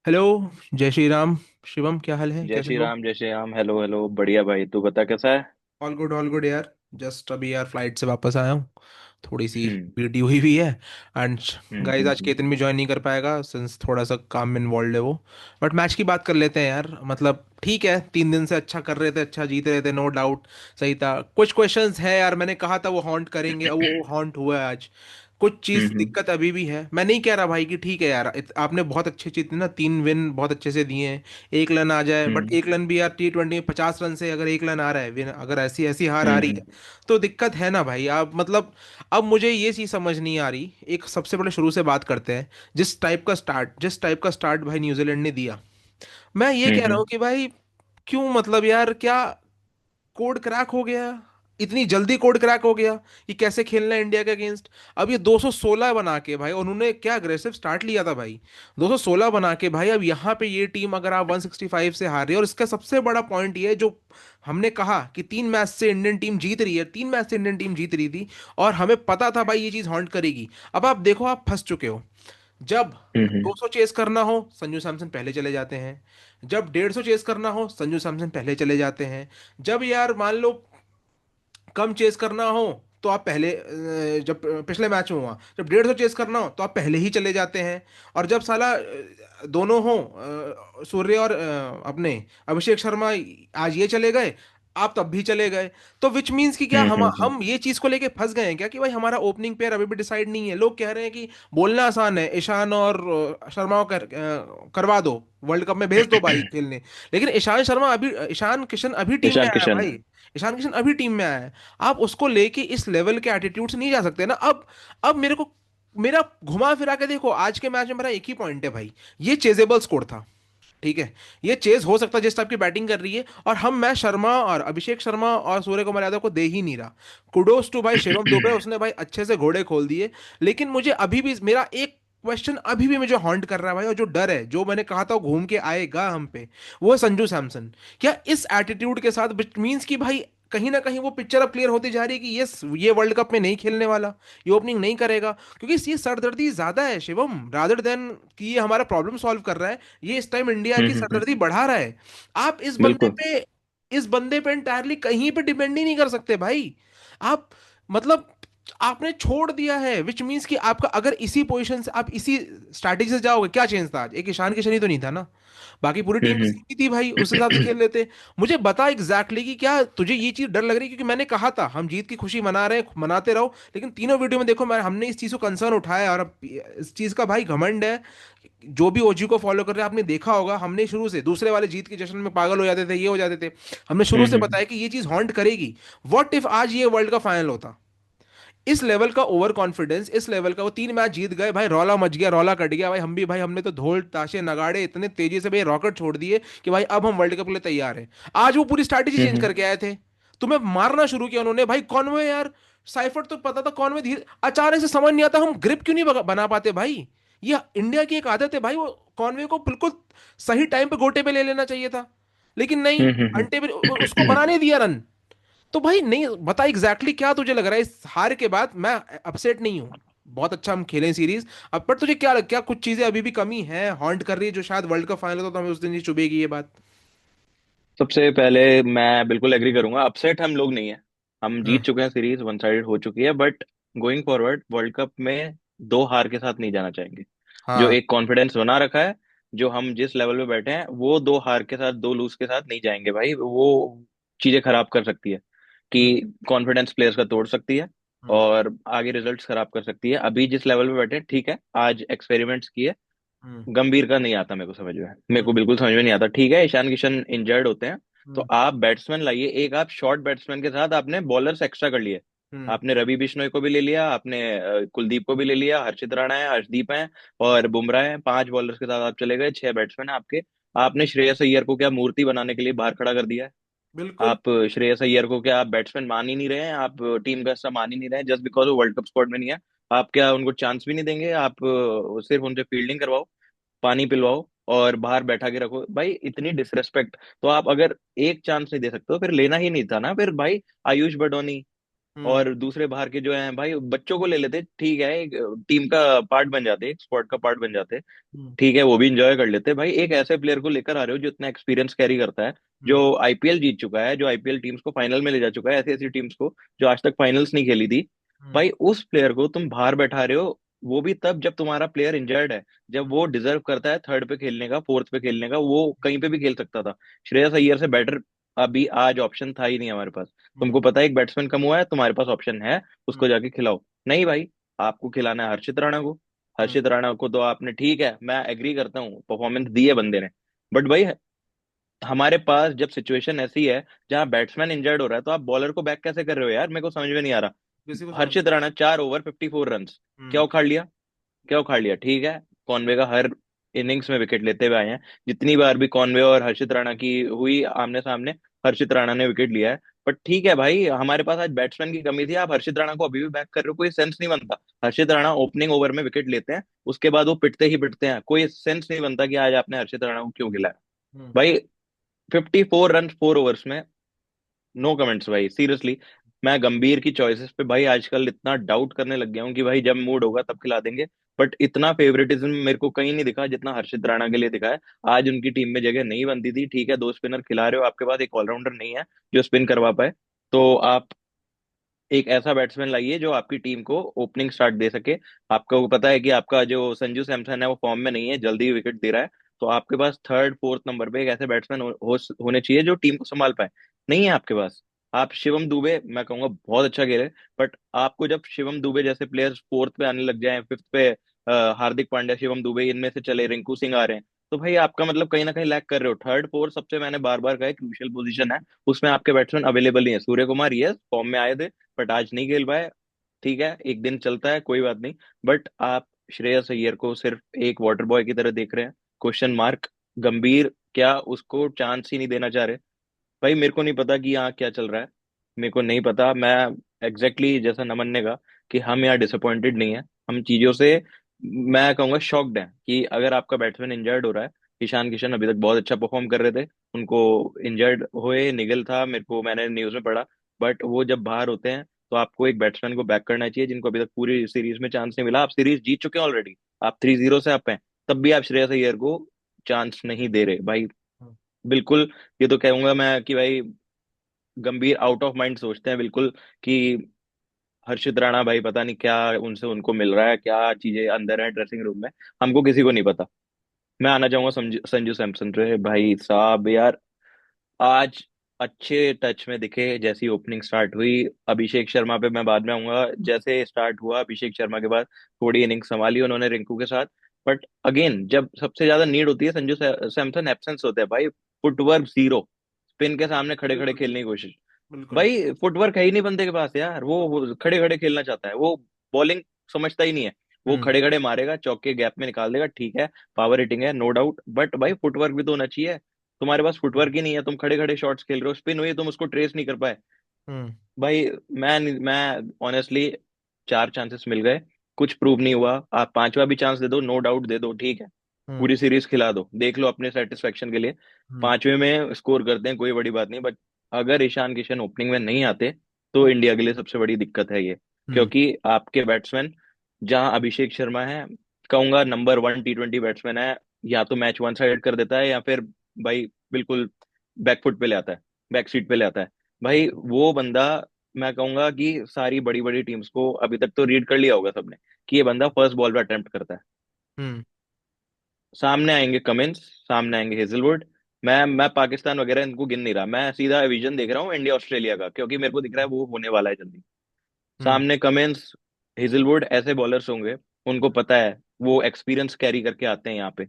Hello. जय श्री राम। शिवम, क्या हाल है? जय कैसे श्री हो? राम, जय श्री राम। हेलो हेलो, बढ़िया भाई। तू बता कैसा है? ऑल गुड यार। जस्ट अभी यार फ्लाइट से वापस आया हूँ। थोड़ी सी हम्म ड्यूटी हुई हुई है। एंड गाइस, आज हम्म। केतन भी ज्वाइन नहीं कर पाएगा सिंस थोड़ा सा काम में इन्वॉल्व है वो। बट मैच की बात कर लेते हैं यार। मतलब ठीक है, 3 दिन से अच्छा कर रहे थे, अच्छा जीत रहे थे, नो डाउट। सही था। कुछ क्वेश्चंस है यार, मैंने कहा था वो हॉन्ट करेंगे, वो हॉन्ट हुआ है आज। कुछ चीज हम्म दिक्कत अभी भी है। मैं नहीं कह रहा भाई कि ठीक है यार, आपने बहुत अच्छे जीते ना, 3 विन बहुत अच्छे से दिए हैं। एक रन आ जाए, बट हम्म एक रन भी यार, T20 में 50 रन से अगर एक रन आ रहा है, अगर ऐसी ऐसी हार आ रही हम्म है तो दिक्कत है ना भाई। आप मतलब, अब मुझे ये चीज समझ नहीं आ रही। एक सबसे पहले शुरू से बात करते हैं। जिस टाइप का स्टार्ट भाई न्यूजीलैंड ने दिया, मैं ये कह रहा हम्म। हूँ कि भाई क्यों, मतलब यार क्या कोड क्रैक हो गया? इतनी जल्दी कोड क्रैक हो गया कि कैसे खेलना है इंडिया के अगेंस्ट। अब ये 216 बना के भाई, उन्होंने क्या अग्रेसिव स्टार्ट लिया था भाई। 216 बना के भाई, अब यहाँ पे ये टीम अगर आप 165 से हार रही है, और इसका सबसे बड़ा पॉइंट ये है, जो हमने कहा कि 3 मैच से इंडियन टीम जीत रही है, 3 मैच से इंडियन टीम जीत रही थी, और हमें पता था भाई ये चीज हॉन्ट करेगी। अब आप देखो, आप फंस चुके हो। जब हम्म 200 चेस करना हो, संजू सैमसन पहले चले जाते हैं। जब 150 चेस करना हो, संजू सैमसन पहले चले जाते हैं। जब यार मान लो कम चेस करना हो, तो आप पहले जब पिछले मैच में हुआ, जब 150 चेस करना हो तो आप पहले ही चले जाते हैं। और जब साला दोनों हो, सूर्य और अपने अभिषेक शर्मा, आज ये चले गए, आप तब भी चले गए। तो विच मीन्स कि क्या हम्म। हम ये चीज को लेके फंस गए हैं क्या कि भाई हमारा ओपनिंग पेयर अभी भी डिसाइड नहीं है? लोग कह रहे हैं कि बोलना आसान है, ईशान और शर्मा को करवा दो, वर्ल्ड कप में भेज दो भाई खेलने। लेकिन ईशान किशन अभी टीम में ईशान आया है किशन। भाई। ईशान किशन अभी टीम में आया है। आप उसको लेके इस लेवल के एटीट्यूड से नहीं जा सकते ना। अब मेरा घुमा फिरा के देखो, आज के मैच में मेरा एक ही पॉइंट है भाई। ये चेजेबल स्कोर था। ठीक है, ये चेज हो सकता है जिस टाइप की बैटिंग कर रही है, और मैं शर्मा और अभिषेक शर्मा और सूर्य कुमार यादव को दे ही नहीं रहा। कुडोस टू भाई शिवम दुबे, उसने भाई अच्छे से घोड़े खोल दिए। लेकिन मुझे अभी भी मेरा एक क्वेश्चन अभी भी मुझे हॉन्ट कर रहा है भाई, और जो डर है, जो मैंने कहा था वो घूम के आएगा हम पे, वो है संजू सैमसन। क्या इस एटीट्यूड के साथ, विच मीन्स कि भाई कहीं ना कहीं वो पिक्चर अब क्लियर होती जा रही है कि ये वर्ल्ड कप में नहीं खेलने वाला, ये ओपनिंग नहीं करेगा, क्योंकि ये सरदर्दी ज्यादा है शिवम, रादर देन कि ये हमारा प्रॉब्लम सॉल्व कर रहा है। ये इस टाइम इंडिया की सरदर्दी बढ़ा रहा है। आप बिल्कुल। इस बंदे पे इंटायरली कहीं पे डिपेंड ही नहीं कर सकते भाई। आप मतलब आपने छोड़ दिया है, विच मीन्स कि आपका अगर इसी पोजीशन से आप इसी स्ट्रैटेजी से जाओगे, क्या चेंज था आज? एक ईशान किशन ही तो नहीं था ना, बाकी पूरी टीम तो हम्म सेम ही थी भाई, उस हिसाब से खेल लेते। मुझे बता एग्जैक्टली कि क्या तुझे ये चीज डर लग रही है? क्योंकि मैंने कहा था हम जीत की खुशी मना रहे हैं, मनाते रहो, लेकिन तीनों वीडियो में देखो, हमने इस चीज को कंसर्न उठाया, और अब इस चीज का भाई घमंड है। जो भी ओजी को फॉलो कर रहे हैं, आपने देखा होगा, हमने शुरू से दूसरे वाले जीत के जश्न में पागल हो जाते थे, ये हो जाते थे। हमने शुरू से हम्म। बताया कि ये चीज हॉन्ट करेगी। व्हाट इफ आज ये वर्ल्ड का फाइनल होता? इस लेवल का ओवर कॉन्फिडेंस, इस लेवल का, वो 3 मैच जीत गए भाई, रौला मच गया, रौला कट गया भाई। हम भी भाई, हमने तो ढोल ताशे नगाड़े इतने तेजी से भाई रॉकेट छोड़ दिए कि भाई अब हम वर्ल्ड कप के लिए तैयार हैं। आज वो पूरी स्ट्रैटेजी चेंज हम्म। करके आए थे। तुम्हें मारना शुरू किया उन्होंने भाई, कॉनवे यार। साइफर तो पता था कॉनवे, धीरे अचानक से समझ नहीं आता हम ग्रिप क्यों नहीं बना पाते भाई। ये इंडिया की एक आदत है भाई, वो कॉनवे को बिल्कुल सही टाइम पे गोटे पे ले लेना चाहिए था, लेकिन नहीं, अंटे पे उसको बनाने दिया रन। तो भाई नहीं, बता एग्जैक्टली क्या तुझे लग रहा है इस हार के बाद? मैं अपसेट नहीं हूँ, बहुत अच्छा हम खेले सीरीज अब, पर तुझे क्या क्या कुछ चीजें अभी भी कमी है, हॉन्ट कर रही है, जो शायद वर्ल्ड कप फाइनल होता तो हमें उस दिन ही चुभेगी ये बात। सबसे पहले मैं बिल्कुल एग्री करूंगा, अपसेट हम लोग नहीं है। हम हम्म। जीत चुके हैं, सीरीज वन साइडेड हो चुकी है, but going forward world cup में दो हार के साथ नहीं जाना चाहेंगे। जो हाँ। एक कॉन्फिडेंस बना रखा है, जो हम जिस लेवल पे बैठे हैं, वो दो हार के साथ, दो लूज के साथ नहीं जाएंगे भाई। वो चीजें खराब कर सकती है, हम्म। कि कॉन्फिडेंस प्लेयर्स का तोड़ सकती है, हम्म। और आगे रिजल्ट्स खराब कर सकती है। अभी जिस लेवल पे बैठे हैं, ठीक है, आज एक्सपेरिमेंट्स किए। हम्म। गंभीर का नहीं आता मेरे को समझ में, मेरे को हम्म। बिल्कुल समझ में नहीं आता। ठीक है, ईशान किशन इंजर्ड होते हैं, तो हम्म। आप बैट्समैन लाइए। एक आप शॉर्ट बैट्समैन के साथ आपने बॉलर्स एक्स्ट्रा कर लिए। हम्म। आपने रवि बिश्नोई को भी ले लिया, आपने कुलदीप को भी ले लिया, हर्षित राणा है, हर्षदीप है, और बुमराह है। 5 बॉलर्स के साथ आप चले गए, 6 बैट्समैन है आपके। आपने श्रेयस अय्यर को क्या मूर्ति बनाने के लिए बाहर खड़ा कर दिया है? बिल्कुल। आप श्रेयस अय्यर को क्या आप बैट्समैन मान ही नहीं रहे हैं? आप टीम का हिस्सा मान ही नहीं रहे हैं जस्ट बिकॉज वो वर्ल्ड कप स्क्वाड में नहीं है? आप क्या उनको चांस भी नहीं देंगे? आप सिर्फ उनसे फील्डिंग करवाओ, पानी पिलवाओ, और बाहर बैठा के रखो भाई। इतनी डिसरेस्पेक्ट! तो आप अगर एक चांस नहीं दे सकते हो, फिर लेना ही नहीं था ना फिर भाई। आयुष बडोनी, हम्म। और दूसरे बाहर के जो हैं भाई, बच्चों को ले लेते, ठीक है, एक टीम का पार्ट बन जाते, एक स्क्वाड का पार्ट बन जाते, हम्म। ठीक है, वो भी इंजॉय कर लेते भाई। एक ऐसे प्लेयर को लेकर आ रहे हो जो इतना एक्सपीरियंस कैरी करता है, जो हम्म। आईपीएल जीत चुका है, जो आईपीएल टीम्स को फाइनल में ले जा चुका है, ऐसी ऐसी टीम्स को जो आज तक फाइनल्स नहीं खेली थी। हम्म। भाई उस प्लेयर को तुम बाहर बैठा रहे हो, वो भी तब जब तुम्हारा प्लेयर इंजर्ड है, जब वो डिजर्व करता है थर्ड पे खेलने का, फोर्थ पे खेलने का, वो कहीं पे भी खेल सकता था। श्रेयस अय्यर से बेटर अभी आज ऑप्शन था ही नहीं हमारे पास। हम्म। तुमको पता है एक बैट्समैन कम हुआ है, तुम्हारे पास ऑप्शन है, हम्म। उसको जाके खिलाओ। नहीं भाई, आपको खिलाना है हर्षित राणा को। हम्म। हर्षित राणा को तो आपने, ठीक है, मैं एग्री करता हूँ, परफॉर्मेंस दी है बंदे ने, बट भाई हमारे पास जब सिचुएशन ऐसी है जहां बैट्समैन इंजर्ड हो रहा है, तो आप बॉलर को बैक कैसे कर रहे हो यार? मेरे को समझ में नहीं आ किसी को रहा। समझ। हर्षित राणा 4 ओवर 54 रन, क्या हम्म। उखाड़ लिया? क्या उखाड़ लिया? ठीक है, कॉनवे का हर इनिंग्स में विकेट लेते हुए आए हैं, जितनी बार भी कॉनवे और हर्षित राणा की हुई आमने सामने, हर्षित राणा ने विकेट लिया है। बट ठीक है भाई, हमारे पास आज बैट्समैन की कमी थी, आप हर्षित राणा को अभी भी बैक कर रहे हो, कोई सेंस नहीं बनता। हर्षित राणा ओपनिंग ओवर में विकेट लेते हैं, उसके बाद वो पिटते ही पिटते हैं, कोई सेंस नहीं बनता कि आज आपने हर्षित राणा को क्यों खिलाया। हम्म। भाई 54 रन 4 ओवर्स में, नो कमेंट्स भाई, सीरियसली। मैं गंभीर की चॉइसेस पे भाई आजकल इतना डाउट करने लग गया हूँ कि भाई जब मूड होगा तब खिला देंगे, बट इतना फेवरेटिज्म मेरे को कहीं नहीं दिखा जितना हर्षित राणा के लिए दिखा है। आज उनकी टीम में जगह नहीं बनती थी, ठीक है, दो स्पिनर खिला रहे हो, आपके पास एक ऑलराउंडर नहीं है जो स्पिन करवा पाए, तो आप एक ऐसा बैट्समैन लाइए जो आपकी टीम को ओपनिंग स्टार्ट दे सके। आपको पता है कि आपका जो संजू सैमसन है वो फॉर्म में नहीं है, जल्दी विकेट दे रहा है, तो आपके पास थर्ड फोर्थ नंबर पे एक ऐसे बैट्समैन होने चाहिए जो टीम को संभाल पाए। नहीं है आपके पास। आप शिवम दुबे, मैं कहूंगा बहुत अच्छा खेले, बट आपको जब शिवम दुबे जैसे प्लेयर्स फोर्थ पे आने लग जाए, फिफ्थ पे हार्दिक पांड्या, शिवम दुबे, इनमें से चले, रिंकू सिंह आ रहे हैं, तो भाई आपका मतलब कहीं ना कहीं लैग कर रहे हो। थर्ड फोर्थ सबसे, मैंने बार बार कहा, क्रूशियल पोजीशन है, उसमें आपके बैट्समैन अवेलेबल नहीं है। सूर्य कुमार यस फॉर्म में आए थे, बट आज नहीं खेल पाए, ठीक है, एक दिन चलता है, कोई बात नहीं। बट आप श्रेयस अय्यर को सिर्फ एक वाटर बॉय की तरह देख रहे हैं, क्वेश्चन मार्क। गंभीर क्या उसको चांस ही नहीं देना चाह रहे? भाई मेरे को नहीं पता कि यहाँ क्या चल रहा है, मेरे को नहीं पता। मैं एग्जैक्टली जैसा नमन ने कहा कि हम यहाँ डिसअपॉइंटेड नहीं है, हम चीजों से, मैं कहूंगा शॉक्ड है कि अगर आपका बैट्समैन इंजर्ड हो रहा है। ईशान किशन अभी तक बहुत अच्छा परफॉर्म कर रहे थे, उनको इंजर्ड हुए, निगल था, मेरे को, मैंने न्यूज में पढ़ा, बट वो जब बाहर होते हैं तो आपको एक बैट्समैन को बैक करना चाहिए, जिनको अभी तक पूरी सीरीज में चांस नहीं मिला। आप सीरीज जीत चुके हैं ऑलरेडी, आप 3-0 से आप हैं, तब भी आप श्रेयस अय्यर को चांस नहीं दे रहे भाई। हम्म। बिल्कुल, ये तो कहूंगा मैं कि भाई गंभीर आउट ऑफ माइंड सोचते हैं बिल्कुल, कि हर्षित राणा भाई पता नहीं क्या उनसे उनको मिल रहा है, क्या चीजें अंदर है ड्रेसिंग रूम में, हमको किसी को नहीं पता। मैं आना चाहूंगा संजू सैमसन रे भाई साहब यार, आज अच्छे टच में दिखे जैसी ओपनिंग स्टार्ट हुई। अभिषेक शर्मा पे मैं बाद में आऊंगा, जैसे स्टार्ट हुआ अभिषेक शर्मा के बाद थोड़ी इनिंग संभाली उन्होंने रिंकू के साथ, बट अगेन जब सबसे ज्यादा नीड होती है संजू सैमसन एब्सेंस होते हैं भाई। फुटवर्क जीरो, स्पिन के सामने खड़े खड़े बिल्कुल। खेलने की कोशिश। बिल्कुल। भाई फुटवर्क है ही नहीं बंदे के पास यार, वो खड़े खड़े खेलना चाहता है, वो बॉलिंग समझता ही नहीं है। वो हम्म। खड़े खड़े मारेगा, चौके गैप में निकाल देगा, ठीक है, पावर हिटिंग है नो डाउट, बट भाई फुटवर्क भी तो होना चाहिए। तुम्हारे पास फुटवर्क ही नहीं है, तुम खड़े खड़े शॉट्स खेल रहे हो, स्पिन हुई तुम उसको ट्रेस नहीं कर पाए। हम्म। भाई मैं ऑनेस्टली, 4 चांसेस मिल गए, कुछ प्रूव नहीं हुआ। आप पांचवा भी चांस दे दो, नो डाउट दे दो, ठीक है, हम्म। पूरी सीरीज खिला दो, देख लो अपने सेटिस्फेक्शन के लिए, हम्म। पांचवे में स्कोर करते हैं, कोई बड़ी बात नहीं, बट अगर ईशान किशन ओपनिंग में नहीं आते तो इंडिया के लिए सबसे बड़ी दिक्कत है ये। हम्म। क्योंकि आपके बैट्समैन, जहां अभिषेक शर्मा है, कहूंगा नंबर 1 T20 बैट्समैन है, या तो मैच वन साइड कर देता है, या फिर भाई बिल्कुल बैकफुट पे ले आता है, बैक सीट पे ले आता है भाई वो बंदा। मैं कहूंगा कि सारी बड़ी बड़ी टीम्स को अभी तक तो रीड कर लिया होगा सबने कि ये बंदा फर्स्ट बॉल पे अटेम्प्ट करता है। हम्म। सामने आएंगे कमिंस, सामने आएंगे हेजलवुड, मैं पाकिस्तान वगैरह इनको गिन नहीं रहा, मैं सीधा विजन देख रहा हूँ इंडिया ऑस्ट्रेलिया का, क्योंकि मेरे को दिख रहा है वो होने वाला है जल्दी। हम्म। सामने कमिंस, हेजलवुड, ऐसे बॉलर्स होंगे, उनको पता है, वो एक्सपीरियंस कैरी करके आते हैं यहाँ पे,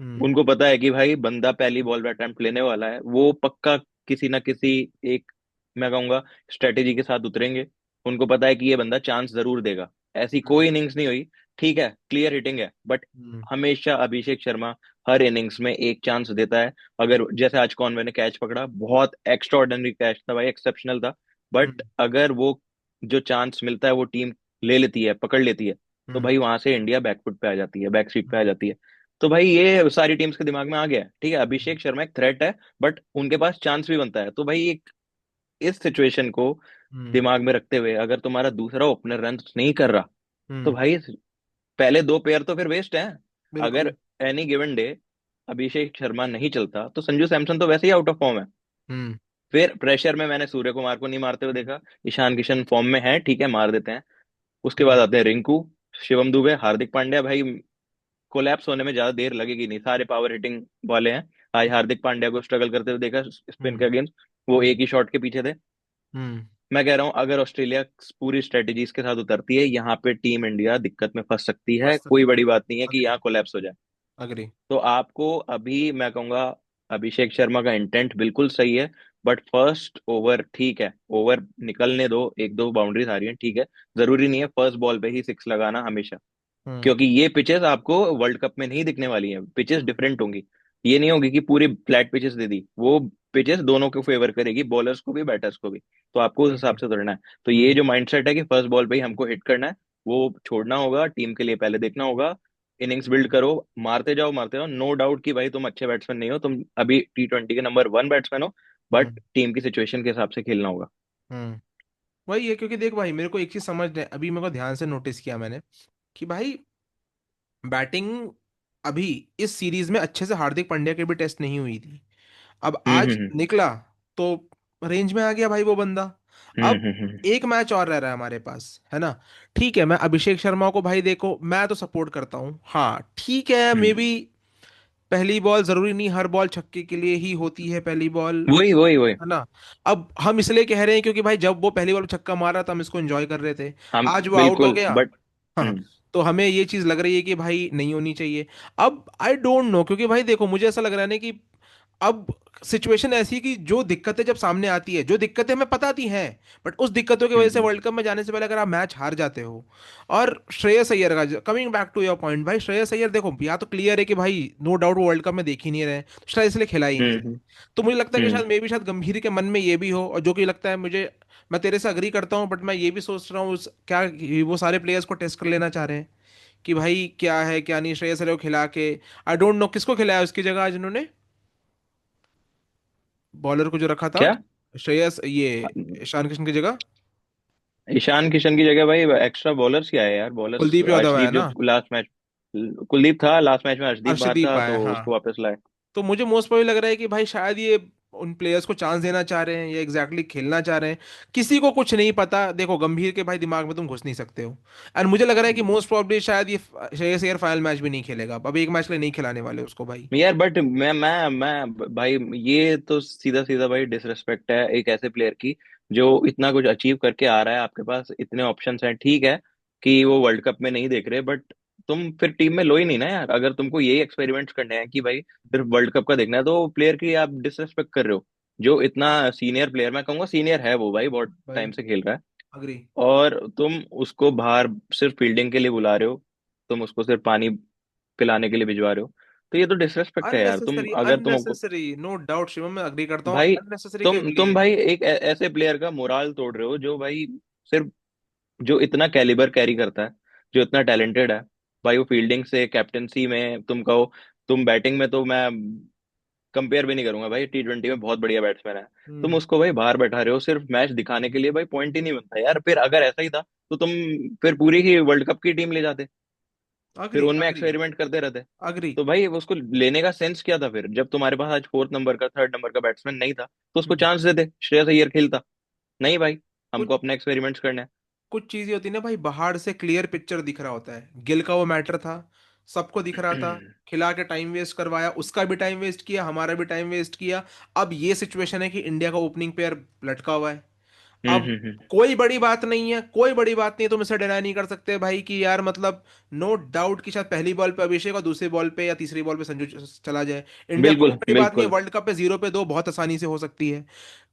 हम्म। उनको पता है कि भाई बंदा पहली बॉल पे अटेम्प्ट लेने वाला है, वो पक्का किसी ना किसी एक, मैं कहूंगा, स्ट्रेटेजी के साथ उतरेंगे। उनको पता है कि ये बंदा चांस जरूर देगा, ऐसी कोई इनिंग्स नहीं हुई, ठीक है, क्लियर हिटिंग है, बट हम्म। हमेशा अभिषेक शर्मा हर इनिंग्स में एक चांस देता है। अगर जैसे आज कॉनवे ने कैच पकड़ा, बहुत एक्स्ट्रा ऑर्डिनरी कैच था भाई, एक्सेप्शनल था, बट हम्म। अगर वो जो चांस मिलता है वो टीम ले लेती है, पकड़ लेती है, तो हम्म। भाई वहां से इंडिया बैकफुट पे आ जाती है, बैक सीट पे आ जाती है। तो भाई ये सारी टीम्स के दिमाग में आ गया है, ठीक है, अभिषेक शर्मा एक थ्रेट है, बट उनके पास चांस भी बनता है, तो भाई एक इस सिचुएशन को हम्म। दिमाग में रखते हुए, अगर तुम्हारा दूसरा ओपनर रन नहीं कर रहा, तो हम्म। भाई पहले दो पेयर तो फिर वेस्ट हैं। अगर बिल्कुल। Any given day Abhishek Sharma नहीं चलता तो संजू सैमसन तो वैसे ही आउट ऑफ फॉर्म है। हम्म। फिर प्रेशर में मैंने सूर्य कुमार को नहीं मारते हुए देखा। ईशान किशन फॉर्म में है, ठीक है, मार देते हैं। उसके बाद हम्म। आते हैं रिंकू, शिवम दुबे, हार्दिक पांड्या। भाई कोलैप्स होने में ज्यादा देर लगेगी नहीं, सारे पावर हिटिंग वाले हैं। आज हार्दिक पांड्या को स्ट्रगल करते हुए देखा स्पिन के हम्म। अगेंस्ट, वो हम्म। एक ही शॉट के पीछे थे। हम्म। मैं कह रहा हूँ अगर ऑस्ट्रेलिया पूरी स्ट्रेटेजीज के साथ उतरती है, यहाँ पे टीम इंडिया दिक्कत में फंस सकती है। फंस कोई सकती बड़ी है। बात नहीं है कि अग्री। यहाँ कोलैप्स हो जाए। अग्री। तो आपको अभी मैं कहूंगा अभिषेक शर्मा का इंटेंट बिल्कुल सही है, बट फर्स्ट ओवर ठीक है, ओवर निकलने दो, एक दो बाउंड्रीज आ रही हैं, ठीक है। जरूरी नहीं है फर्स्ट बॉल पे ही सिक्स लगाना हमेशा, हम्म। क्योंकि ये पिचेस आपको वर्ल्ड कप में नहीं दिखने वाली हैं। पिचेस डिफरेंट होंगी। ये नहीं होगी कि पूरी फ्लैट पिचेस दे दी, वो पिचेस दोनों को फेवर करेगी, बॉलर्स को भी बैटर्स को भी। तो आपको उस हिसाब हम्म। से उतरना है। तो ये हम्म। जो माइंडसेट है कि फर्स्ट बॉल पे ही हमको हिट करना है, वो छोड़ना होगा। टीम के लिए पहले देखना होगा, इनिंग्स बिल्ड हम्म। करो, मारते जाओ। नो डाउट कि भाई तुम अच्छे बैट्समैन नहीं हो, तुम अभी T20 के नंबर 1 बैट्समैन हो, बट हम्म। टीम की सिचुएशन के हिसाब से खेलना होगा। हम्म। वही है, क्योंकि देख भाई मेरे को एक चीज समझ नहीं, अभी मेरे को ध्यान से नोटिस किया मैंने कि भाई बैटिंग अभी इस सीरीज में अच्छे से हार्दिक पांड्या की भी टेस्ट नहीं हुई थी। अब आज हम्म। निकला तो रेंज में आ गया भाई वो बंदा। अब हम्म। एक मैच और रह रहा है हमारे पास, है ना। ठीक है, मैं अभिषेक शर्मा को भाई देखो मैं तो सपोर्ट करता हूँ, हाँ ठीक है, मे हम्म। बी पहली बॉल जरूरी नहीं हर बॉल छक्के के लिए ही होती है पहली बॉल, वही वही वही। है ना। अब हम इसलिए कह रहे हैं क्योंकि भाई जब वो पहली बार छक्का मारा था हम इसको एंजॉय कर रहे थे। हम आज वो आउट हो बिल्कुल, गया। बट हाँ। तो हमें ये चीज लग रही है कि भाई नहीं होनी चाहिए। अब आई डोंट नो, क्योंकि भाई देखो मुझे ऐसा लग रहा है ना कि अब सिचुएशन ऐसी है कि जो दिक्कतें जब सामने आती है, जो दिक्कतें हमें पता थी हैं, बट उस दिक्कतों की वजह से हम्म वर्ल्ड कप में जाने से पहले अगर आप मैच हार जाते हो। और श्रेयस अय्यर का, coming back to your point भाई, श्रेयस अय्यर देखो या तो क्लियर है कि भाई नो डाउट वो वर्ल्ड कप में देख ही नहीं रहे, तो शायद इसलिए खिला ही नहीं हम्म रहे। हम्म तो मुझे लगता है कि हम्म। शायद मे भी शायद गंभीर के मन में ये भी हो, और जो कि लगता है मुझे, मैं तेरे से अग्री करता हूँ, बट मैं ये भी सोच रहा हूँ क्या वो सारे प्लेयर्स को टेस्ट कर लेना चाह रहे हैं कि भाई क्या है क्या नहीं, श्रेयस अय्यर को खिला के। आई डोंट नो किसको खिलाया उसकी जगह आज इन्होंने, बॉलर को जो रखा था, क्या? श्रेयस ये ईशान किशन की जगह। ईशान किशन की जगह भाई एक्स्ट्रा बॉलर्स क्या है यार, बॉलर्स कुलदीप यादव है अर्शदीप जो ना। लास्ट मैच, कुलदीप था लास्ट मैच में, अर्शदीप बाहर अर्शदीप था है तो हाँ। उसको वापस लाए। तो मुझे मोस्ट प्रोबेबली लग रहा है कि भाई शायद ये उन प्लेयर्स को चांस देना चाह रहे हैं या एग्जैक्टली खेलना चाह रहे हैं। किसी को कुछ नहीं पता, देखो गंभीर के भाई दिमाग में तुम घुस नहीं सकते हो। एंड मुझे लग रहा है कि मोस्ट प्रोबेबली शायद ये श्रेयस अय्यर फाइनल मैच भी नहीं खेलेगा, अब एक मैच के लिए नहीं खिलाने वाले उसको भाई। यार बट मैं भाई, ये तो सीधा सीधा भाई डिसरिस्पेक्ट है एक ऐसे प्लेयर की जो इतना कुछ अचीव करके आ रहा है। आपके पास इतने ऑप्शंस हैं, ठीक है कि वो वर्ल्ड कप में नहीं देख रहे, बट तुम फिर टीम में लो ही नहीं ना यार। अगर तुमको यही एक्सपेरिमेंट्स करने हैं कि भाई सिर्फ वर्ल्ड कप का देखना है, तो प्लेयर की आप डिसरिस्पेक्ट कर रहे हो। जो इतना सीनियर प्लेयर, मैं कहूंगा सीनियर है वो भाई, बहुत भाई टाइम से खेल रहा है, अग्री। और तुम उसको बाहर सिर्फ फील्डिंग के लिए बुला रहे हो, तुम उसको सिर्फ पानी पिलाने के लिए भिजवा रहे हो। तो ये तो डिसरेस्पेक्ट है यार। तुम अननेसेसरी अगर तुमको अननेसेसरी, नो डाउट शिवम, मैं अग्री करता हूँ, भाई, अननेसेसरी के तुम लिए। भाई एक ऐसे प्लेयर का मोराल तोड़ रहे हो जो भाई सिर्फ, जो इतना कैलिबर कैरी करता है, जो इतना टैलेंटेड है। भाई वो फील्डिंग से कैप्टेंसी में तुम कहो, तुम बैटिंग में तो मैं कंपेयर भी नहीं करूंगा भाई, T20 में बहुत बढ़िया बैट्समैन है। तुम हम्म। उसको भाई बाहर बैठा रहे हो सिर्फ मैच दिखाने के लिए, भाई पॉइंट ही नहीं बनता यार। फिर अगर ऐसा ही था तो तुम फिर पूरी ही वर्ल्ड कप की टीम ले जाते, फिर अग्री उनमें अग्री। एक्सपेरिमेंट करते रहते। अग्री। तो भाई उसको लेने का सेंस क्या था फिर, जब तुम्हारे पास आज फोर्थ नंबर का थर्ड नंबर का बैट्समैन नहीं था, तो उसको चांस दे दे, श्रेयस अय्यर खेलता। नहीं भाई, कुछ हमको अपने एक्सपेरिमेंट्स करने हैं। कुछ चीजें होती है ना भाई, बाहर से क्लियर पिक्चर दिख रहा होता है, गिल का वो मैटर था, सबको दिख रहा था, खिला के टाइम वेस्ट करवाया, उसका भी टाइम वेस्ट किया, हमारा भी टाइम वेस्ट किया। अब ये सिचुएशन है कि इंडिया का ओपनिंग पेयर लटका हुआ है। अब हम्म। कोई बड़ी बात नहीं है, कोई बड़ी बात नहीं है, तुम इसे डिनाई नहीं कर सकते भाई कि यार मतलब नो डाउट कि शायद पहली बॉल पे अभिषेक और दूसरी बॉल पे या तीसरी बॉल पे संजू चला जाए। इंडिया कोई बिल्कुल बड़ी बात नहीं है, बिल्कुल वर्ल्ड कप पे 0 पे 2 बहुत आसानी से हो सकती है।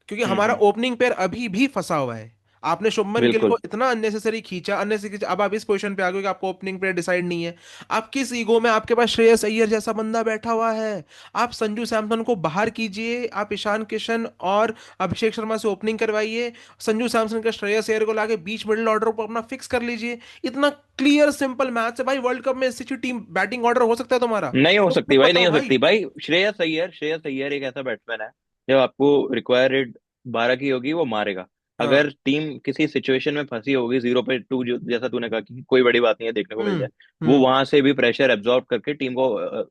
क्योंकि हमारा हम्म। ओपनिंग पेयर अभी भी फंसा हुआ है। आपने शुभमन गिल को बिल्कुल इतना अननेसेसरी खींचा, अननेसेसरी खींचा, अब आप इस पोजीशन पे आ गए कि आपको ओपनिंग पेयर डिसाइड नहीं है। आप किस ईगो में, आपके पास श्रेयस अय्यर जैसा बंदा बैठा हुआ है। आप संजू सैमसन को बाहर कीजिए, आप ईशान किशन और अभिषेक शर्मा से ओपनिंग करवाइए, संजू सैमसन का श्रेयस अय्यर को लाके बीच मिडिल ऑर्डर पर अपना फिक्स कर लीजिए। इतना क्लियर सिंपल मैच है भाई, वर्ल्ड कप में ऐसी टीम बैटिंग ऑर्डर हो सकता है तुम्हारा, नहीं हो तो सकती खुद भाई, नहीं बताओ हो भाई। सकती भाई। श्रेयस अय्यर एक ऐसा बैट्समैन है, जब आपको रिक्वायर्ड 12 की होगी वो मारेगा। हाँ। अगर टीम किसी सिचुएशन में फंसी होगी 0-2, जो जैसा तूने कहा कि कोई बड़ी बात नहीं है, देखने को मिल हम्म। जाए, वो हम्म। वहां से भी प्रेशर एब्जॉर्ब करके टीम को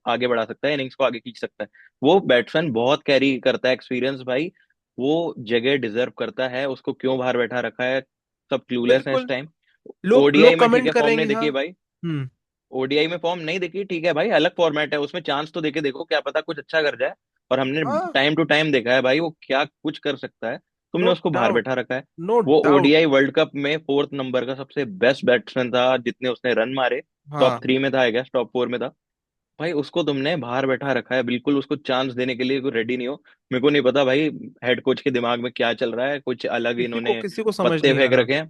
आगे बढ़ा सकता है, इनिंग्स को आगे खींच सकता है। वो बैट्समैन बहुत कैरी करता है, एक्सपीरियंस भाई। वो जगह डिजर्व करता है, उसको क्यों बाहर बैठा रखा है, सब क्लूलेस है इस बिल्कुल। टाइम। लोग ओडीआई लोग में ठीक कमेंट है फॉर्म नहीं करेंगे, हाँ। दिखी भाई, हम्म। ओडीआई में फॉर्म नहीं दिखी, ठीक है भाई, अलग फॉर्मेट है, उसमें चांस तो देके देखो, क्या पता कुछ अच्छा कर जाए। और हमने हाँ। टाइम टू टाइम देखा है भाई वो क्या कुछ कर सकता है, तुमने नो उसको बाहर डाउट। बैठा रखा है। नो वो डाउट। ओडीआई वर्ल्ड कप में 4th नंबर का सबसे बेस्ट बैट्समैन था, जितने उसने रन मारे, हाँ। टॉप 3 में था आई गेस, टॉप 4 में था। भाई उसको तुमने बाहर बैठा रखा है, बिल्कुल उसको चांस देने के लिए कोई रेडी नहीं हो। मेरे को नहीं पता भाई हेड कोच के दिमाग में क्या चल रहा है, कुछ अलग इन्होंने किसी को समझ पत्ते नहीं आ फेंक रहा। रखे हैं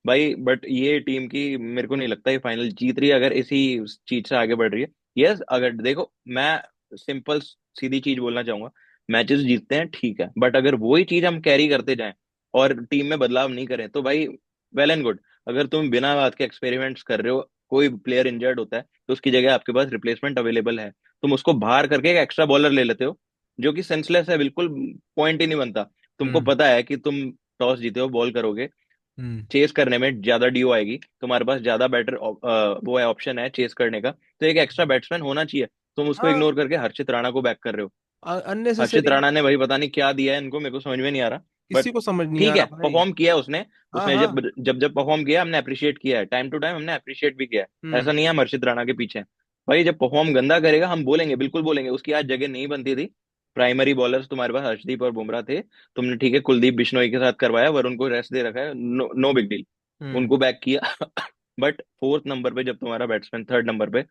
भाई। बट ये टीम की मेरे को नहीं लगता ये फाइनल जीत रही है, अगर इसी चीज से आगे बढ़ रही है। यस, अगर देखो मैं सिंपल सीधी चीज बोलना चाहूंगा, मैचेस जीतते हैं ठीक है, बट अगर वही चीज हम कैरी करते जाएं और टीम में बदलाव नहीं करें तो भाई वेल एंड गुड। अगर तुम बिना बात के एक्सपेरिमेंट्स कर रहे हो, कोई प्लेयर इंजर्ड होता है तो उसकी जगह आपके पास रिप्लेसमेंट अवेलेबल है, तुम उसको बाहर करके एक एक्स्ट्रा बॉलर ले लेते हो, जो कि सेंसलेस है बिल्कुल, पॉइंट ही नहीं बनता। तुमको हम्म। पता है कि तुम टॉस जीते हो, बॉल करोगे, हम्म। चेस करने में ज्यादा ड्यू आएगी, तुम्हारे पास ज्यादा बेटर वो है, ऑप्शन है चेस करने का, तो एक एक्स्ट्रा बैट्समैन होना चाहिए। तुम उसको हाँ। इग्नोर करके हर्षित राणा को बैक कर रहे हो। हर्षित अननेसेसरी। राणा ने भाई पता नहीं क्या दिया है इनको, मेरे को समझ में नहीं आ रहा। बट किसी को समझ नहीं आ ठीक है, रहा भाई। परफॉर्म किया उसने। हाँ। उसने हाँ। जब जब जब परफॉर्म किया हमने अप्रिशिएट किया है, टाइम टू टाइम हमने अप्रिशिएट भी किया है, हम्म। ऐसा नहीं है हम हर्षित राणा के पीछे हैं। भाई जब परफॉर्म गंदा करेगा हम बोलेंगे, बिल्कुल बोलेंगे, उसकी आज जगह नहीं बनती थी। प्राइमरी बॉलर्स तुम्हारे पास हर्षदीप और बुमराह थे, तुमने ठीक है कुलदीप बिश्नोई के साथ करवाया, वरुण को रेस्ट दे रखा है, नो, नो बिग डील, हम्म। उनको बैक किया। बट 4th नंबर पे जब तुम्हारा बैट्समैन 3rd नंबर पे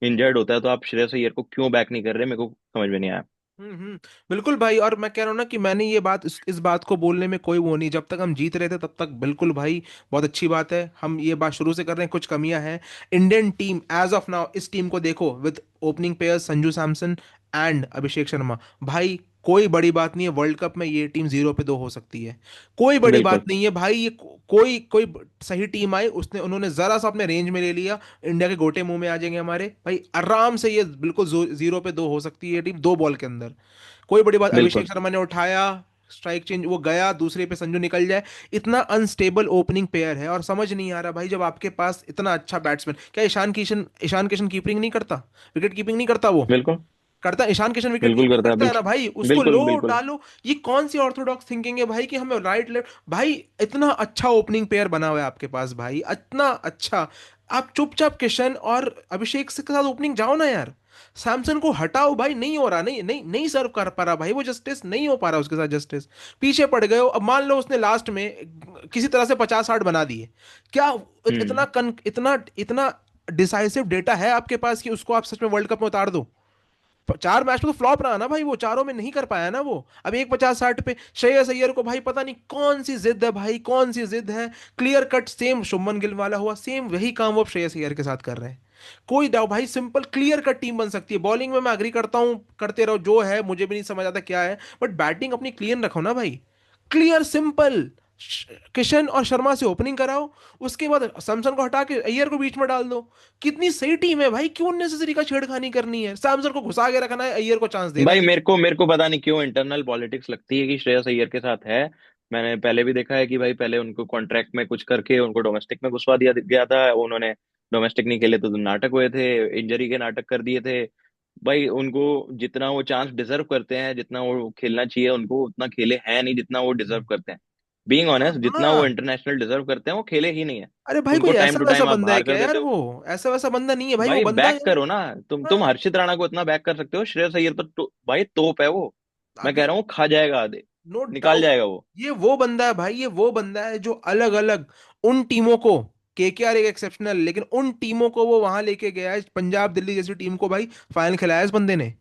इंजर्ड होता है तो आप श्रेयस अय्यर को क्यों बैक नहीं कर रहे, मेरे को समझ में नहीं आया। बिल्कुल भाई। और मैं कह रहा हूँ ना कि मैंने ये बात, इस बात को बोलने में कोई वो नहीं, जब तक हम जीत रहे थे तब तक बिल्कुल भाई बहुत अच्छी बात है। हम ये बात शुरू से कर रहे हैं, कुछ कमियां हैं। Indian team as of now, इस टीम को देखो with opening players Sanju Samson and Abhishek Sharma, भाई कोई बड़ी बात नहीं है, वर्ल्ड कप में ये टीम 0 पे 2 हो सकती है। कोई बड़ी बिल्कुल बात नहीं है भाई, ये कोई कोई सही टीम आई, उसने उन्होंने जरा सा अपने रेंज में ले लिया, इंडिया के गोटे मुंह में आ जाएंगे हमारे भाई आराम से। ये बिल्कुल 0 पे 2 हो सकती है ये टीम 2 बॉल के अंदर। कोई बड़ी बात, अभिषेक बिल्कुल शर्मा ने उठाया, स्ट्राइक चेंज, वो गया दूसरे पे, संजू निकल जाए। इतना अनस्टेबल ओपनिंग पेयर है, और समझ नहीं आ रहा भाई, जब आपके पास इतना अच्छा बैट्समैन, क्या ईशान किशन कीपिंग नहीं करता, विकेट कीपिंग नहीं करता वो? बिल्कुल करता है ईशान किशन, विकेट बिल्कुल कीपिंग करता है, करता है ना बिल्कुल भाई, उसको बिल्कुल लो बिल्कुल। डालो। ये कौन सी ऑर्थोडॉक्स थिंकिंग है भाई कि हमें राइट लेफ्ट, भाई इतना अच्छा ओपनिंग पेयर बना हुआ है आपके पास भाई, इतना अच्छा। आप चुपचाप किशन और अभिषेक से के साथ ओपनिंग जाओ ना यार। सैमसन को हटाओ भाई, नहीं हो रहा, नहीं नहीं नहीं सर्व कर पा रहा भाई वो, जस्टिस नहीं हो पा रहा उसके साथ, जस्टिस। पीछे पड़ गए हो, अब मान लो उसने लास्ट में किसी तरह से 50-60 बना दिए, क्या हम्म। इतना इतना डिसाइसिव डेटा है आपके पास कि उसको आप सच में वर्ल्ड कप में उतार दो? 4 मैच में तो फ्लॉप रहा ना भाई, वो चारों में नहीं कर पाया ना वो। अब एक 50-60 पे श्रेयस अय्यर को भाई पता नहीं कौन सी जिद है भाई, कौन सी जिद है। Clear cut same Shubman Gill वाला हुआ, सेम वही काम वो अब श्रेयस अय्यर के साथ कर रहे हैं। कोई डाउट भाई, सिंपल क्लियर कट टीम बन सकती है। बॉलिंग में मैं अग्री करता हूँ, करते रहो जो है, मुझे भी नहीं समझ आता क्या है, बट बैटिंग अपनी क्लीन रखो ना भाई। क्लियर सिंपल, किशन और शर्मा से ओपनिंग कराओ, उसके बाद सैमसन को हटा के अय्यर को बीच में डाल दो। कितनी सही टीम है भाई, क्यों नेसेसरी का छेड़खानी करनी है? सैमसन को घुसा के रखना है, अय्यर को चांस देना भाई नहीं। मेरे को पता नहीं क्यों इंटरनल पॉलिटिक्स लगती है कि श्रेयस अय्यर के साथ है। मैंने पहले भी देखा है कि भाई पहले उनको कॉन्ट्रैक्ट में कुछ करके उनको डोमेस्टिक में घुसवा दिया गया था, उन्होंने डोमेस्टिक नहीं खेले तो नाटक हुए थे, इंजरी के नाटक कर दिए थे। भाई उनको जितना वो चांस डिजर्व करते हैं, जितना वो खेलना चाहिए उनको, उतना खेले हैं नहीं जितना वो डिजर्व करते हैं। बीइंग ऑनेस्ट, जितना वो हाँ। इंटरनेशनल डिजर्व करते हैं वो खेले ही नहीं है। अरे भाई उनको कोई टाइम ऐसा टू वैसा टाइम आप बंदा है बाहर क्या कर यार देते हो। वो? ऐसा वैसा बंदा नहीं है भाई, वो भाई बंदा बैक यार। करो ना, तुम हाँ। हर्षित राणा को इतना बैक कर सकते हो, श्रेयस अय्यर भाई तोप है वो। मैं कह अभी रहा हूँ खा जाएगा आधे, नो निकाल डाउट, जाएगा वो। ये वो बंदा है भाई, ये वो बंदा है जो अलग अलग उन टीमों को, केकेआर एक एक्सेप्शनल, लेकिन उन टीमों को वो वहां लेके गया है, पंजाब दिल्ली जैसी टीम को भाई फाइनल खिलाया इस बंदे ने।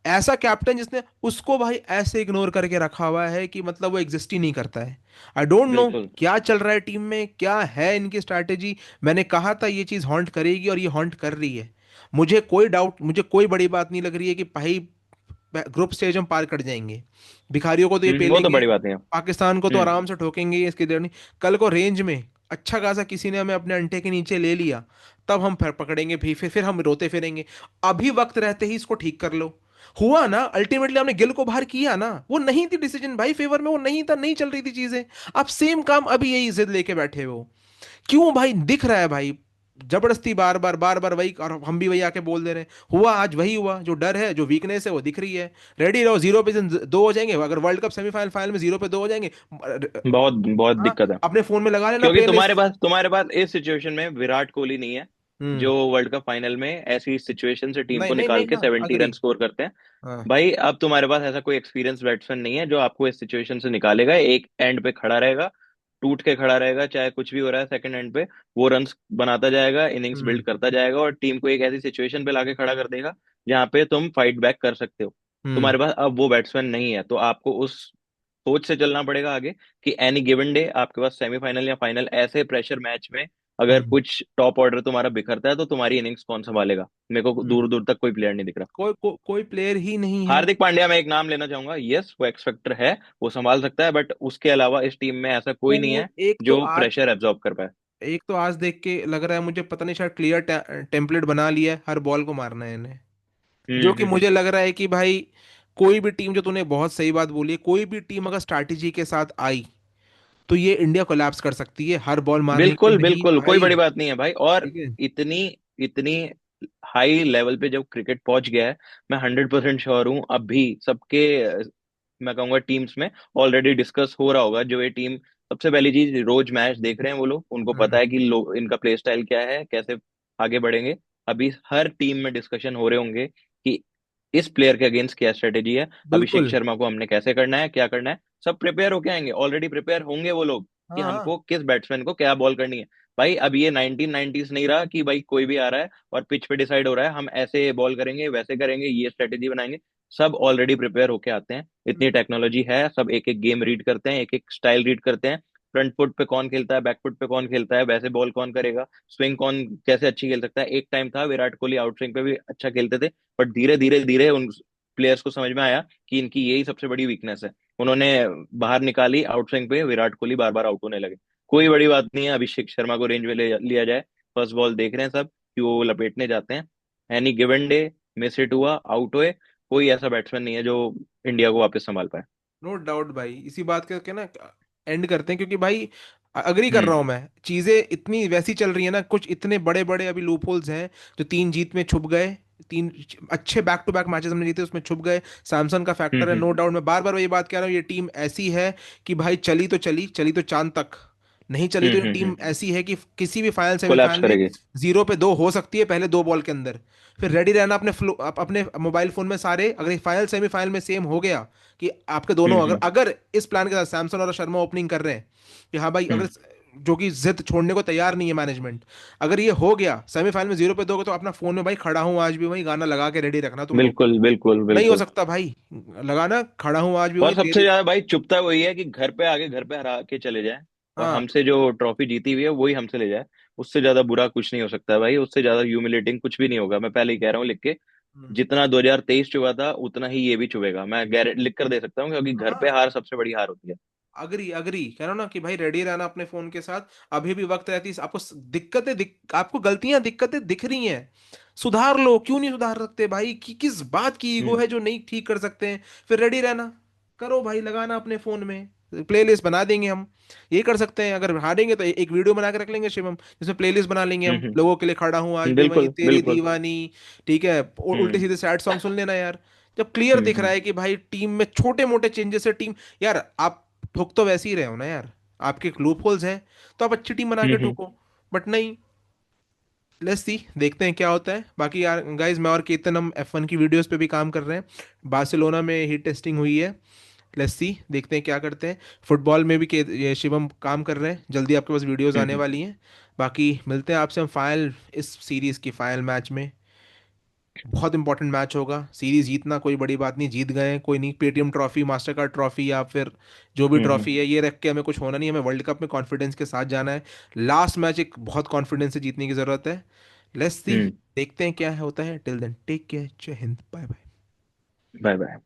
ऐसा कैप्टन जिसने उसको भाई ऐसे इग्नोर करके रखा हुआ है कि मतलब वो एग्जिस्ट ही नहीं करता है। आई डोंट नो बिल्कुल क्या चल रहा है टीम में, क्या है इनकी स्ट्रैटेजी। मैंने कहा था ये चीज हॉन्ट करेगी, और ये हॉन्ट कर रही है। मुझे कोई बड़ी बात नहीं लग रही है कि भाई ग्रुप स्टेज हम पार कर जाएंगे, भिखारियों को तो ये वो तो पेलेंगे, बड़ी बात है। पाकिस्तान को तो हम्म। आराम से ठोकेंगे, इसकी देर नहीं। कल को रेंज में अच्छा खासा किसी ने हमें अपने अंटे के नीचे ले लिया, तब हम फिर पकड़ेंगे भी, फिर हम रोते फिरेंगे। अभी वक्त रहते ही इसको ठीक कर लो। हुआ ना, अल्टीमेटली आपने गिल को बाहर किया ना, वो नहीं थी डिसीजन भाई फेवर में, वो नहीं था, नहीं चल रही थी चीजें। आप सेम काम अभी यही जिद लेके बैठे हो, क्यों भाई? दिख रहा है भाई, जबरदस्ती बार बार वही, और हम भी वही आके बोल दे रहे हैं। हुआ आज वही हुआ, जो डर है, जो वीकनेस है वो दिख रही है। रेडी रहो, 0 पे 2 हो जाएंगे अगर वर्ल्ड कप सेमीफाइनल फाइनल में 0 पे 2 हो जाएंगे। बहुत बहुत हाँ, दिक्कत है। अपने फोन में लगा लेना क्योंकि प्ले लिस्ट। तुम्हारे पास इस सिचुएशन में विराट कोहली नहीं है, हम्म। जो वर्ल्ड कप फाइनल में ऐसी सिचुएशन से टीम नहीं को नहीं निकाल नहीं, के हाँ 70 अग्री। रन स्कोर करते हैं। हाँ। भाई अब तुम्हारे पास ऐसा कोई एक्सपीरियंस बैट्समैन नहीं है जो आपको इस सिचुएशन से निकालेगा, एक एंड पे खड़ा रहेगा, टूट के खड़ा रहेगा, चाहे कुछ भी हो रहा है सेकंड एंड पे, वो रन्स बनाता जाएगा, इनिंग्स हम्म। बिल्ड करता जाएगा और टीम को एक ऐसी सिचुएशन पे लाके खड़ा कर देगा जहाँ पे तुम फाइट बैक कर सकते हो। हम्म। तुम्हारे पास अब वो बैट्समैन नहीं है, तो आपको उस सोच से चलना पड़ेगा आगे कि एनी गिवन डे आपके पास सेमीफाइनल या फाइनल ऐसे प्रेशर मैच में अगर हम्म। कुछ टॉप ऑर्डर तुम्हारा बिखरता है तो तुम्हारी इनिंग्स कौन संभालेगा? मेरे को हम्म। दूर दूर तक कोई प्लेयर नहीं दिख रहा। कोई प्लेयर ही नहीं है। हार्दिक पांड्या, मैं एक नाम लेना चाहूंगा, यस वो एक्स फैक्टर है, वो संभाल सकता है, बट उसके अलावा इस टीम में ऐसा कोई नहीं वो है एक तो जो आज, प्रेशर एब्जॉर्ब कर पाए। एक तो आज देख के लग रहा है मुझे, पता नहीं शायद क्लियर टेम्पलेट बना लिया है, हर बॉल को मारना है इन्हें। जो कि हम्म। मुझे लग रहा है कि भाई, कोई भी टीम, जो तूने बहुत सही बात बोली है, कोई भी टीम अगर स्ट्रैटेजी के साथ आई तो ये इंडिया कोलैप्स कर सकती है, हर बॉल मारने की बिल्कुल नहीं बिल्कुल, कोई भाई। बड़ी बात नहीं है भाई। और ठीक है। इतनी इतनी हाई लेवल पे जब क्रिकेट पहुंच गया है, मैं 100% श्योर हूँ अभी सबके मैं कहूंगा टीम्स में ऑलरेडी डिस्कस हो रहा होगा। जो ये टीम, सबसे पहली चीज, रोज मैच देख रहे हैं वो लोग, उनको पता हम्म। है कि इनका प्ले स्टाइल क्या है, कैसे आगे बढ़ेंगे। अभी हर टीम में डिस्कशन हो रहे होंगे कि इस प्लेयर के अगेंस्ट क्या स्ट्रेटेजी है, अभिषेक बिल्कुल। शर्मा को हमने कैसे करना है, क्या करना है। सब प्रिपेयर होके आएंगे, ऑलरेडी प्रिपेयर होंगे वो लोग कि हाँ। हमको किस बैट्समैन को क्या बॉल करनी है। भाई अब ये 1990s नहीं रहा कि भाई कोई भी आ रहा है और पिच पे डिसाइड हो रहा है हम ऐसे बॉल करेंगे, वैसे करेंगे, ये स्ट्रेटेजी बनाएंगे। सब ऑलरेडी प्रिपेयर होके आते हैं, इतनी टेक्नोलॉजी है, सब एक एक गेम रीड करते हैं, एक एक स्टाइल रीड करते हैं। फ्रंट फुट पे कौन खेलता है, बैक फुट पे कौन खेलता है, वैसे बॉल कौन करेगा, स्विंग कौन कैसे अच्छी खेल सकता है। एक टाइम था विराट कोहली आउट स्विंग पे भी अच्छा खेलते थे, बट धीरे धीरे धीरे उन प्लेयर्स को समझ में आया कि इनकी यही सबसे बड़ी वीकनेस है, उन्होंने बाहर निकाली आउट स्विंग पे, विराट कोहली बार बार आउट होने लगे। कोई बड़ी बात नहीं है, अभिषेक शर्मा को रेंज में ले लिया जाए। फर्स्ट बॉल देख रहे हैं सब कि वो लपेटने जाते हैं, any given day miss hit हुआ, आउट हुए, कोई ऐसा बैट्समैन नहीं है जो इंडिया को वापस संभाल पाए। नो डाउट भाई, इसी बात करके ना एंड करते हैं, क्योंकि भाई अग्री कर हम्म। रहा हूं मैं, चीजें इतनी वैसी चल रही है ना, कुछ इतने बड़े बड़े अभी लूप होल्स हैं जो 3 जीत में छुप गए। तीन अच्छे बैक टू बैक मैचेस हमने जीते, उसमें छुप गए। सैमसन का फैक्टर है, नो हम्म। डाउट। मैं बार बार ये बात कह रहा हूँ, ये टीम ऐसी है कि भाई चली तो चली, चली तो चांद तक, नहीं चली तो ये टीम हम्म। ऐसी है कि किसी भी फाइनल कोलैप्स सेमीफाइनल में करेगी। 0 पे 2 हो सकती है पहले 2 बॉल के अंदर। फिर रेडी रहना अपने अपने मोबाइल फोन में सारे, अगर फाइनल सेमीफाइनल में सेम हो गया कि आपके दोनों, अगर हम्म। अगर इस प्लान के साथ सैमसन और शर्मा ओपनिंग कर रहे हैं कि हाँ भाई, अगर हम्म। जो कि जिद छोड़ने को तैयार नहीं है मैनेजमेंट, अगर ये हो गया सेमीफाइनल में 0 पे 2 तो अपना फोन में भाई खड़ा हूं आज भी वही गाना लगा के रेडी रखना तुम लोग। बिल्कुल बिल्कुल नहीं हो बिल्कुल। सकता भाई, लगाना खड़ा हूं आज भी और वही सबसे तेरी। ज्यादा भाई चुपता वही है कि घर पे आगे घर पे हरा के चले जाए और हाँ। हमसे जो ट्रॉफी जीती हुई है वही हमसे ले जाए। उससे ज्यादा बुरा कुछ नहीं हो सकता है भाई, उससे ज्यादा ह्यूमिलेटिंग कुछ भी नहीं होगा, मैं पहले ही कह रहा हूँ लिख के। हम्म। जितना 2023 चुका था उतना ही ये भी चुभेगा, मैं गारंटी लिख कर दे सकता हूँ, क्योंकि घर पे हाँ, हार सबसे बड़ी हार होती है। अग्री अग्री कह रहा हूं ना कि भाई रेडी रहना अपने फोन के साथ। अभी भी वक्त रहती है, आपको दिक्कतें आपको गलतियां दिक्कतें दिख रही हैं, सुधार लो, क्यों नहीं सुधार सकते भाई? किस बात की ईगो हम्म। है जो नहीं ठीक कर सकते हैं? फिर रेडी रहना, करो भाई, लगाना अपने फोन में, प्लेलिस्ट बना देंगे हम। ये कर सकते हैं, अगर हारेंगे तो एक वीडियो बना के रख लेंगे शिवम, जिसमें प्लेलिस्ट बना लेंगे हम, लोगों के लिए खड़ा हूं आज भी वही बिल्कुल तेरी बिल्कुल। दीवानी। ठीक है, उल्टे हम्म। सीधे सैड सॉन्ग सुन लेना यार। जब क्लियर दिख रहा हम्म। है कि भाई टीम में छोटे मोटे चेंजेस से टीम, यार आप ठुक तो वैसे ही रहे हो ना यार, आपके लूप होल्स हैं, तो आप अच्छी टीम बना के हम्म। ठुको। बट नहीं, लेट्स सी, देखते हैं क्या होता है। बाकी यार गाइज, मैं और केतन हम F1 की वीडियोस पे भी काम कर रहे हैं, बार्सिलोना में ही टेस्टिंग हुई है। लेट्स सी, देखते हैं क्या करते हैं। फुटबॉल में भी ये शिवम काम कर रहे हैं, जल्दी आपके पास वीडियोस आने हम्म। वाली हैं। बाकी मिलते हैं आपसे हम फाइनल, इस सीरीज की फाइनल मैच में। बहुत इंपॉर्टेंट मैच होगा, सीरीज जीतना कोई बड़ी बात नहीं, जीत गए कोई नहीं, Paytm trophy, master card trophy, या फिर जो भी हम्म। ट्रॉफी है ये रख के हमें कुछ होना नहीं, हमें वर्ल्ड कप में कॉन्फिडेंस के साथ जाना है। लास्ट मैच एक बहुत कॉन्फिडेंस से जीतने की जरूरत है। लेट्स सी, हम्म। देखते हैं क्या होता है। टिल देन टेक केयर, जय Hind, bye bye. Bye bye.